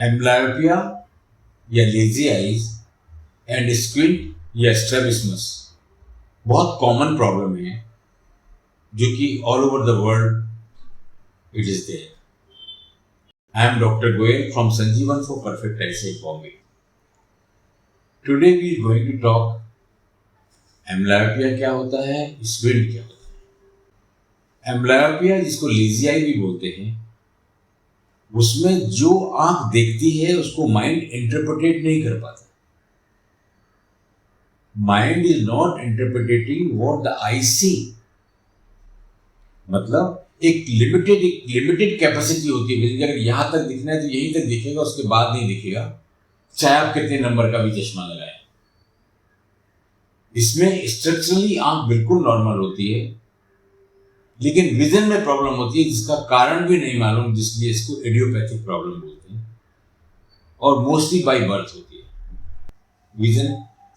Amblyopia या lazy eyes and squint या strabismus बहुत कॉमन प्रॉब्लम है जो कि all over the world it is there. I am doctor Goyal from Sanjeevan for perfect eyesight Bombay. Today we are going to talk amblyopia क्या होता है, squint क्या होता है। एम्ब्लायोपिया जिसको लेजी आई भी बोलते हैं, उसमें जो आंख देखती है उसको माइंड इंटरप्रेट नहीं कर पाता। Mind is not interpreting what the eye see. मतलब एक लिमिटेड कैपेसिटी होती है कि अगर यहां तक दिखना है तो यहीं तक दिखेगा, उसके बाद नहीं दिखेगा, चाहे आप कितने नंबर का भी चश्मा लगाएं। इसमें स्ट्रक्चरली आंख बिल्कुल नॉर्मल होती है, लेकिन विजन में प्रॉब्लम होती है जिसका कारण भी नहीं मालूम, जिसलिए इसको इडियोपैथिक प्रॉब्लम बोलते हैं और मोस्टली बाय बर्थ होती है। विजन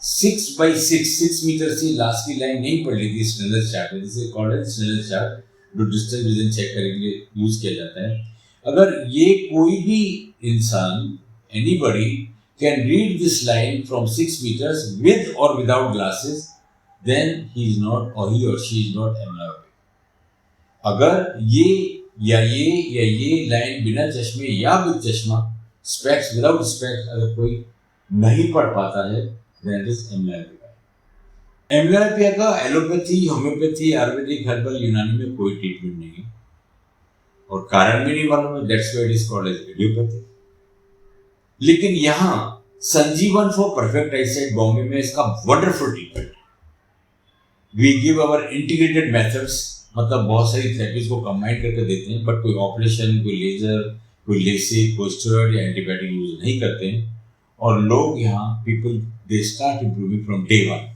6 मीटर से लास्ट की लाइन नहीं पढ़ ली थी स्नेलर चार्ट, जिसे कॉल्ड है स्नेलर चार्ट, जो डिस्टेंस विजन चेक करने के लिए यूज किया जाता है। अगर ये कोई भी इंसान, anybody can read this line from 6 meters with or without glasses, then he is not or he or she is not amyloid। अगर ये लाइन बिना चश्मे या विद चश्मा, स्पेक्स विदाउट स्पेक्स, अगर कोई नहीं पढ़ पाता है, दैट इज एम्ब्लायोपिया। एम्ब्लायोपिया का एलोपैथी, होम्योपैथी, आयुर्वेदिक, हर्बल, यूनानी में कोई ट्रीटमेंट नहीं है और कारण भी नहीं मालूम है, that's why it is called as idiopathy. लेकिन यहां Sanjeevan for perfect eyesight Bombay में इसका wonderful treatment. We give our integrated methods, मतलब बहुत सारी थेरेपीज को कंबाइन करके देते हैं, बट कोई ऑपरेशन, कोई लेजर, कोई लेसिक, कोई स्टेरॉइड या एंटीबायोटिक यूज नहीं करते हैं। और लोग यहाँ people they start improving from day 1।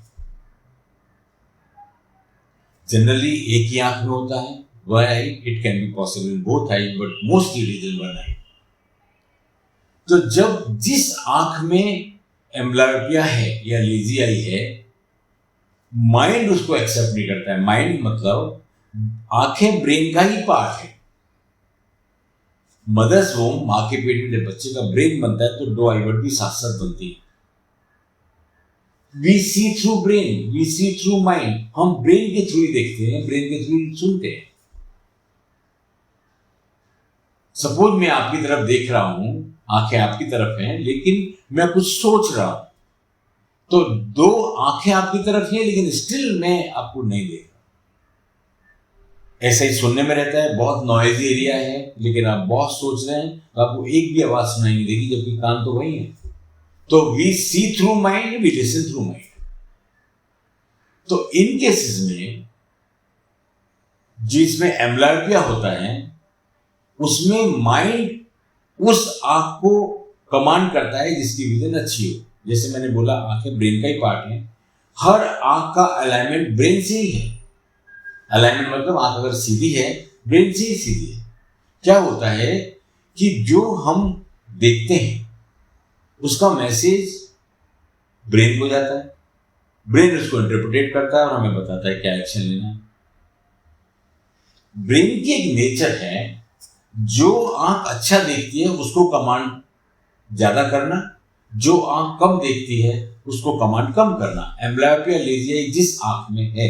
Generally एक ही आंख में होता है, one eye, it can be possible in both eye, but mostly it is in one eye. तो जब जिस आंख में एम्ब्लायोपिया है या लेजी आई है, माइंड उसको एक्सेप्ट नहीं करता है। माइंड मतलब आंखें ब्रेन का ही पार्ट है। मदर्स वोम, मां के पेट में जब बच्चे का ब्रेन बनता है तो 2 आईबट भी साथ साथ बनती है। We see through brain, we see through mind. हम ब्रेन के थ्रू ही देखते हैं, ब्रेन के थ्रू ही सुनते हैं। सपोज मैं आपकी तरफ देख रहा हूं, आंखें आपकी तरफ हैं, लेकिन मैं कुछ सोच रहा हूं, तो 2 आंखें आपकी तरफ हैं, लेकिन स्टिल मैं आपको नहीं देख रहा। ऐसा ही सुनने में रहता है, बहुत नॉइजी एरिया है, लेकिन आप बहुत सोच रहे हैं तो आपको एक भी आवाज सुनाई नहीं देगी, जबकि कान तो वही है। तो we see through mind, we listen through mind. तो इन केसेस में जिसमें एम्ब्लायोपिया होता है, उसमें माइंड उस आंख को कमांड करता है जिसकी विजन अच्छी हो। जैसे मैंने बोला, आंखें ब्रेन का ही पार्ट है, हर आंख का अलाइनमेंट ब्रेन से ही है। अलाइनमेंट मतलब आंख अगर सीधी है, ब्रेन से ही सीधी है। क्या होता है कि जो हम देखते हैं उसका मैसेज ब्रेन को जाता है, ब्रेन उसको इंटरप्रेट करता है और हमें बताता है क्या एक्शन लेना है। ब्रेन की एक नेचर है, जो आंख अच्छा देखती है उसको कमांड ज्यादा करना, जो आंख कम देखती है उसको कमांड कम करना। एम्ब्लायोपिया लेजी आई जिस आंख में है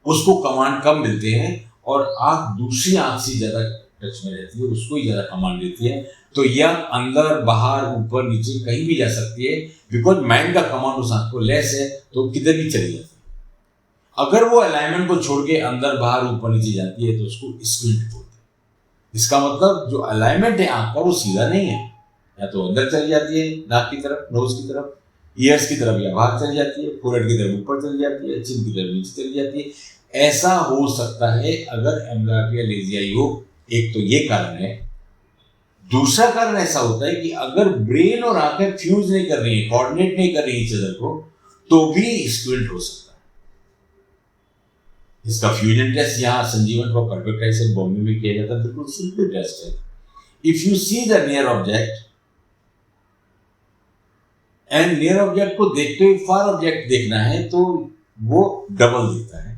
उसको कमांड कम मिलते हैं, और आंख दूसरी आंख से ज्यादा टच में रहती है, उसको ही ज्यादा कमांड देती है। तो यह अंदर, बाहर, ऊपर, नीचे कहीं भी जा सकती है, बिकॉज माइंड का कमांड उस आंख को लेस है, तो किधर भी चली जाती है। अगर वो अलाइनमेंट को छोड़ के अंदर, बाहर, ऊपर, नीचे जाती है तो उसको स्क्विंट बोलते हैं। इसका मतलब जो अलाइनमेंट है आंख का वो सीधा नहीं है, या तो अंदर चली जाती है नाक की तरफ, नोज की तरफ, ईयर्स की तरफ, या बाहर चली जाती है, फोरहेड की तरफ ऊपर चली जाती है, चिन की तरफ नीचे चली जाती है। ऐसा हो सकता है अगर एम्ब्लायोपिया लेजी आई हो। एक तो ये कारण है। दूसरा कारण ऐसा होता है कि अगर ब्रेन और आंखें फ्यूज नहीं कर रही है, कोऑर्डिनेट नहीं कर रही है ईच अदर को, तो भी स्क्विंट हो सकता है। इसका फ्यूजन टेस्ट यहाँ संजीवन फॉर परफेक्ट आईसाइट बॉम्बे में किया जाता है। बिल्कुल सिंपल टेस्ट है। If you see the near object and near object को देखते हुए फार ऑब्जेक्ट देखना है तो वो डबल देता है,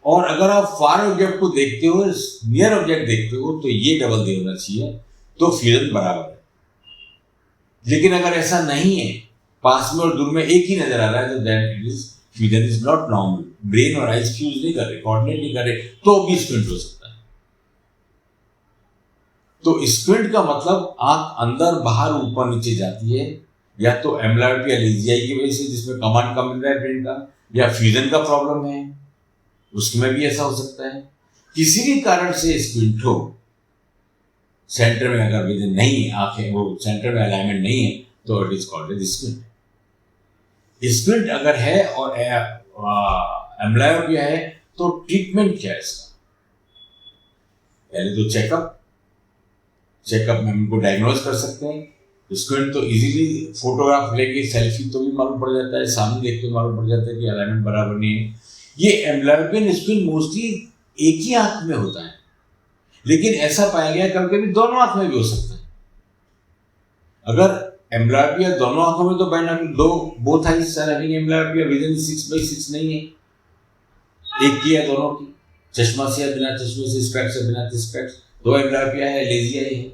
और अगर आप फार ऑब्जेक्ट को देखते हो, नियर ऑब्जेक्ट देखते हो, तो ये डबल दे होना चाहिए। तो फ्यूजन बराबर है। लेकिन अगर ऐसा नहीं है, पास में और दूर में एक ही नजर आ रहा है, तो that is fusion is not normal. Brain और आइज फ्यूज नहीं कर रहे, कोऑर्डिनेट नहीं कर रहे, तो भी स्क्विंट हो सकता है। तो स्क्विंट का मतलब आंख अंदर बाहर ऊपर नीचे जाती है, या तो एम्ब्लायोपिया लेजियाई की वजह से जिसमें कमांड कम मिल रहा है ब्रेन का, या फ्यूजन का प्रॉब्लम है, उसमें भी ऐसा हो सकता है। किसी भी कारण से स्क्विंट हो, सेंटर में अगर विजन नहीं है, आंखें वो सेंटर में अलाइनमेंट नहीं है, तो it is called as squint. Squint अगर है और एम्ब्लायोपिया है, तो ट्रीटमेंट क्या है इसका? पहले तो चेकअप में हमको डायग्नोज कर सकते हैं। स्क्विंट तो इजीली फोटोग्राफ लेके सेल्फी तो भी मालूम पड़ जाता है, सामने देख के मालूम पड़ जाता है कि अलाइनमेंट बराबर नहीं है। ये एम्ब्लायोपियन स्क्विंट मोस्टली एक ही आंख में होता है, लेकिन ऐसा पाया गया कभी कभी दोनों आंख में भी हो सकता है। अगर एम्ब्लायोपिया दोनों आंखों में, तो बाइनोमियल दो both eyes are having amblyopia, vision 6/6 नहीं है, एक की या दोनों की, चश्मा से या बिना चश्मे से, स्पेक्स से बिना स्पेक्स, दो एम्ब्लायोपिया है, लेजिया है।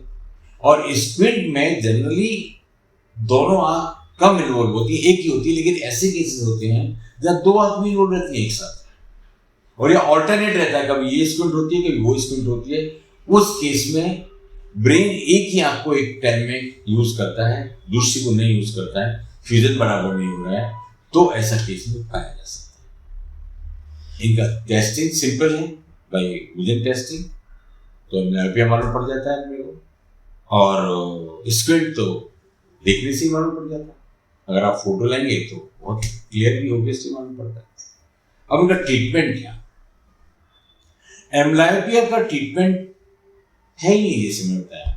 और स्क्विंट में जनरली दोनों आंख कम इन्वॉल्व होती है, एक ही होती है, लेकिन ऐसे केसेस होते हैं जब दो आंख भी इन्वॉल्व रहती है एक साथ, और ये ऑल्टरनेट रहता है, कभी ये स्क्विंट होती है कभी वो स्क्विंट होती है। उस केस में ब्रेन एक ही आंख को एक टाइम में यूज करता है, दूसरी को नहीं यूज करता है, फ्यूजन बराबर नहीं हो रहा है, तो ऐसा केस में पाया जा सकता है। इनका टेस्टिंग सिंपल है, बाय विजन टेस्टिंग, तो एम्ब्लायोपिया मालूम पड़ जाता है अपने को, और स्क्विंट तो देखने से ही मालूम पड़ जाता है। अगर आप फोटो लेंगे तो बहुत क्लियरली ऑब्वियसली मालूम पड़ता है। अब इनका ट्रीटमेंट क्या? एम्ब्लायोपिया का ट्रीटमेंट है ही नहीं, जैसे मैंने बताया,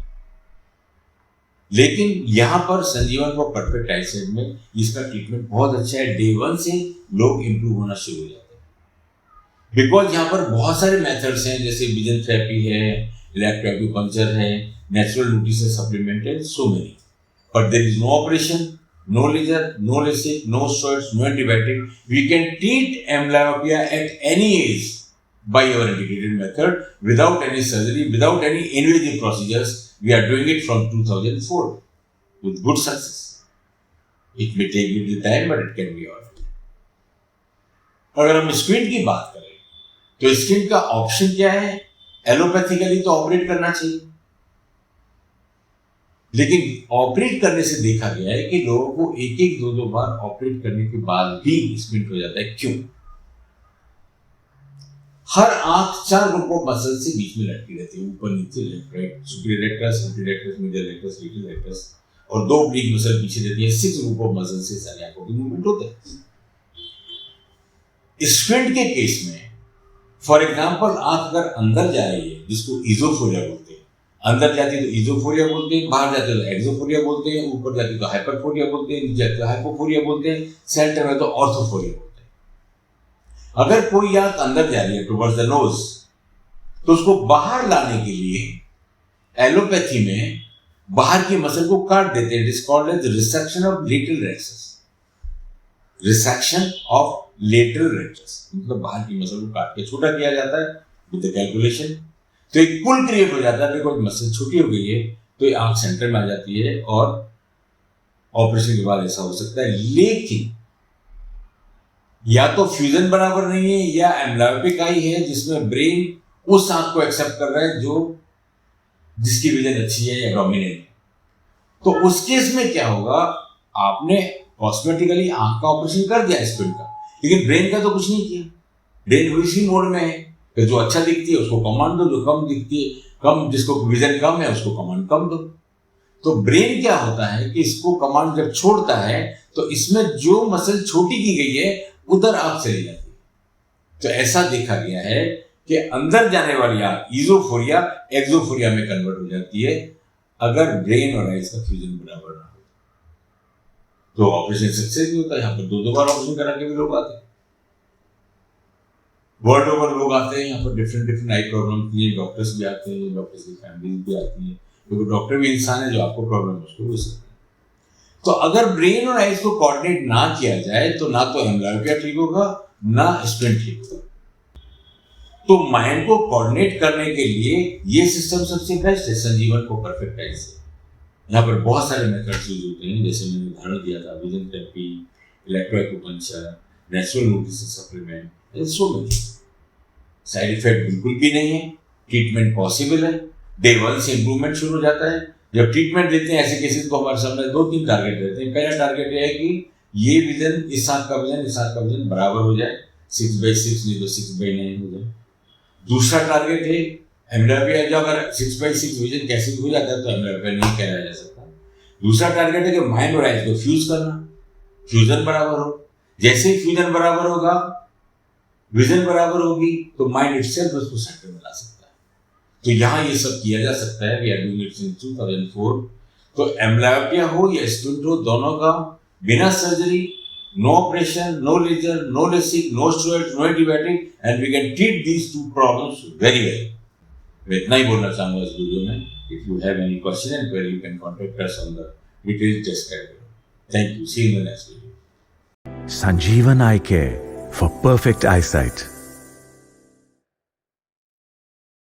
लेकिन यहां पर संजीवन को परफेक्ट आईसाइट में इसका ट्रीटमेंट बहुत अच्छा है। डे 1 से लोग इंप्रूव होना शुरू हो जाते हैं, बिकॉज यहाँ पर बहुत सारे मेथड्स हैं, जैसे विजन थेरेपी है, इलेक्ट्रोएक्यूपंक्चर है, नेचुरल न्यूट्रिशन सप्लीमेंट है, so many, but there is no operation, no laser, no LASIK, no steroids, no antibiotic. We can treat amblyopia at any age by our integrated method without any surgery, without any invasive procedures. We are doing it from 2004 with good success. It may take little time, but it can be all. अगर हम squint की बात करें, तो squint का option क्या है? एलोपैथिकली तो ऑपरेट करना चाहिए, लेकिन ऑपरेट करने से देखा गया है कि लोगों को एक एक दो बार ऑपरेट करने के बाद भी स्क्विंट हो जाता है। क्यों? हर आंख 4 ग्रुप ऑफ मसल से बीच में लटकी रहती है, ऊपर नीचे, left right, superior rectus, inferior rectus, medial rectus, little rectus, और 2 ब्लीक मसल पीछे रहती है। 6 ग्रुप ऑफ मसल से सारे आंखों की मूवमेंट होते हैं। स्क्विंट के केस में फॉर एग्जांपल आंख अगर अंदर जा रही है, जिसको इजोफोरिया बोलते हैं, अंदर जाती है तो इजोफोरिया बोलते हैं, बाहर जाते हैं तो एक्सोफोरिया बोलते हैं, ऊपर जाती है तो हाइपरफोरिया बोलते हैं, नीचे जाती है हाइपोफोरिया बोलते हैं, सेंटर में तो ऑर्थोफोरिया बोलते हैं। अगर कोई आंख अंदर जा रही है टुवर्ड्स द नोज, तो उसको बाहर लाने के लिए एलोपैथी में बाहर की मसल को काट देते हैं। It is called as resection of lateral rectus. Resection of lateral rectus मतलब बाहर की मसल को काट के छोटा किया जाता है विद द कैलकुलेशन। तो एक पुल क्रिएट हो जाता है, बिकॉज मसल छोटी हो गई है, तो ये आंख सेंटर में आ जाती है, और ऑपरेशन के बाद ऐसा हो सकता है। लेकिन या तो फ्यूजन बराबर नहीं है, या एम्ब्लायोपिक आई है जिसमें ब्रेन उस आंख को एक्सेप्ट कर रहा है जो जिसकी विजन अच्छी है या डोमिनेंट है। तो उस केस में क्या होगा, आपने कॉस्मेटिकली आंख का ऑपरेशन कर दिया स्क्विंट का, लेकिन ब्रेन का तो कुछ नहीं किया। ब्रेन इसी मोड में है कि जो अच्छा दिखती है उसको कमांड दो, जो कम दिखती है कम, जिसको विजन कम है उसको कमांड कम दो। तो ब्रेन क्या होता है कि इसको कमांड जब छोड़ता है तो इसमें जो मसल छोटी की गई है उधर आंख चली जाती है। तो ऐसा देखा गया है कि अंदर जाने वाली आंख इजोफोरिया एक्सोफोरिया में कन्वर्ट हो जाती है अगर ब्रेन और आइज का फ्यूजन बराबर ना हो। तो ऑपरेशन सक्सेस भी होता है। यहाँ पर 2 बार ऑपरेशन करा के भी लोग आते हैं, वर्ल्ड ओवर लोग आते हैं यहाँ पर डिफरेंट आई प्रॉब्लम के लिए। डॉक्टर्स भी आते हैं, डॉक्टर्स की फैमिली भी आती है, क्योंकि डॉक्टर भी इंसान है, जो आपको प्रॉब्लम है उसको भी सकते हैं। तो अगर ब्रेन और आइज को कोऑर्डिनेट ना किया जाए तो ना तो एम्ब्लायोपिया ठीक होगा, ना स्क्विंट ठीक होगा। तो माइंड को कोऑर्डिनेट करने के लिए ये सिस्टम सबसे बेस्ट है, संजीवन को परफेक्टाइज है। यहाँ पर बहुत सारे मेथड्स यूज होते हैं, जैसे मैंने उदाहरण दिया था vision therapy, electroacupuncture, natural nutrition supplement, so many. Side effect बिल्कुल भी नहीं है, ट्रीटमेंट पॉसिबल है, डे 1 से इंप्रूवमेंट शुरू हो जाता है। जब ट्रीटमेंट देते हैं ऐसे केसेस को हमारे सामने 2-3 टारगेट रहते हैं। पहला टारगेट ये है कि ये विजन, इस हाथ का विजन, इस हाथ का विजन बराबर हो जाए, 6/6 नहीं तो 6/9 हो जाए। दूसरा टारगेट है एम्ब्लियोपिया, जो अगर 6/6 विजन कैसे हो जाता है तो एम्ब्लियोपिया नहीं कहलाया जा सकता। दूसरा टारगेट है कि माइंड और आइज को फ्यूज करना, फ्यूजन बराबर हो। जैसे ही फ्यूजन बराबर होगा, विजन बराबर होगी, तो माइंड इटसेल्फ उसको सेंटर बना सकता है। तो यहाँ ये सब किया जा सकता है। We are doing it since 2004। तो एम्ब्लियोपिया हो या स्टूडेंट हो, दोनों का बिना surgery, no operation, no laser, no lasik, no steroids, no antibiotic, and we can treat these 2 problems very well. मैं इतना ही बोलना चाहूंगा इस वीडियो में। If you have any question and query, you can contact us on the detail description. Thank you, see you in the next video. Sanjeevan Eye Care for perfect eyesight.